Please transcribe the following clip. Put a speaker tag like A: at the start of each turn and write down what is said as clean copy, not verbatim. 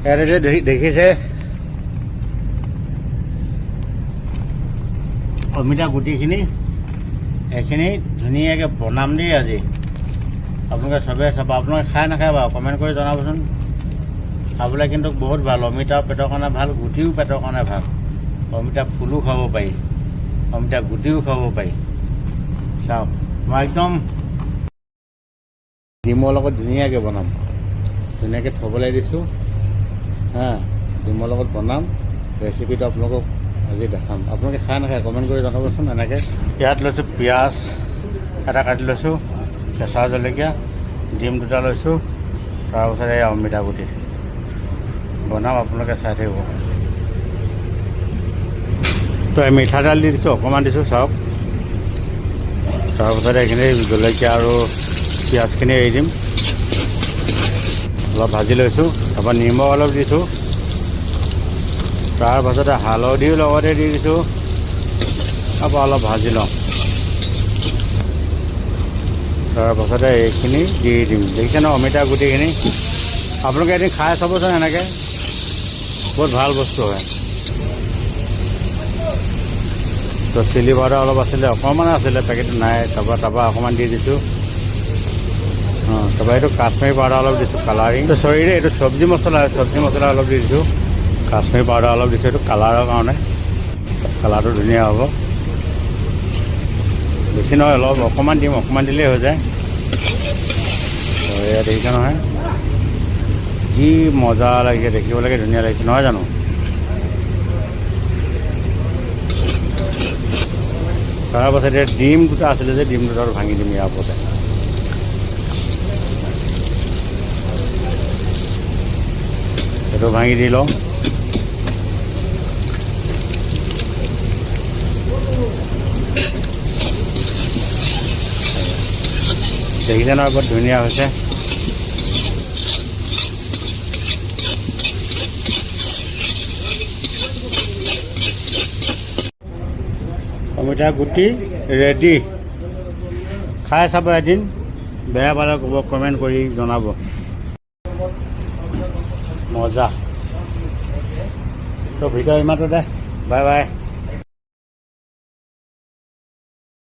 A: ইয়াতে যে দেখিছে অমিতা গুটিখিনি, এইখিনি ধুনীয়াকৈ বনাম দেই আজি। আপোনালোকে চবেই চাব। আপোনালোকে খাই নাখায় বাৰু কমেণ্ট কৰি জনাবচোন। খাবলৈ কিন্তু বহুত ভাল। অমিতা পেটৰ কাৰণে ভাল, গুটিও পেটৰ কাৰণে ভাল। অমিতা ফুলো খাব পাৰি, অমিতা গুটিও খাব পাৰি। চাওক, মই একদম ডিমৰ লগত ধুনীয়াকৈ বনাম। ধুনীয়াকৈ থ'বলৈ দিছোঁ হা। ডিমৰ লগত বনাম। ৰেচিপিটো আপোনালোকক আজি দেখাম। আপোনালোকে খাই নাখায় কমেণ্ট কৰি জনাবচোন। এনেকৈ ইয়াত লৈছোঁ পিঁয়াজ এটা কাটি লৈছোঁ, কেঁচা জলকীয়া, ডিম দুটা লৈছোঁ, তাৰপিছত এই অমিতা গুটি বনাম। আপোনালোকে চাই থাকিব। তো এই মিঠাতেল দি দিছোঁ, অকণমান দিছোঁ চাওক। তাৰপিছত এইখিনি জলকীয়া আৰু পিঁয়াজখিনি এৰি দিম। অলপ ভাজি লৈছোঁ, তাৰপৰা নিমখ অলপ দিছোঁ, তাৰপাছতে হালধিও লগতে দি দিছোঁ। তাৰপৰা অলপ ভাজি লওঁ, তাৰপাছতে এইখিনি দি দিম। দেখিছে ন অমিতা গুটিখিনি? আপোনালোকে এদিন খাই চাবচোন। এনেকৈ বহুত ভাল বস্তু হয়। তো চিলি পাউডাৰ অলপ আছিলে, অকণমান আছিলে, পেকেটটো নাই। তাৰপৰা অকণমান দি দিছোঁ। তাৰপৰা এইটো কাশ্মীৰী পাউডাৰ অলপ দিছোঁ, কালাৰিং। চৰি দেই, এইটো চব্জি মছলা অলপ দি দিছোঁ। কাশ্মীৰী পাউডাৰ অলপ দিছোঁ, এইটো কালাৰৰ কাৰণে, কালাৰটো ধুনীয়া হ'ব। বেছি নহয়, অলপ অকণমান দিম, অকণমান দিলেই হৈ যায়। তো এয়া দেখিছে নহয়, কি মজা লাগিছে দেখিবলৈকে, ধুনীয়া লাগিছে নহয় জানো? তাৰপাছত এতিয়া ডিম দুটা আছিলে যে, ডিম দুটা ভাঙি দিম ইয়াৰ ওপৰতে। সেইটো ভাঙি দি লওঁ। দেখিছে নহয় বৰ ধুনীয়া হৈছে। অমিতা গুটি ৰেডি। খাই চাব এদিন, বেয়া পালে ক'ব, কমেণ্ট কৰি জনাব। মজা। তো ভিডিঅ' ইমানতে, বাই বাই।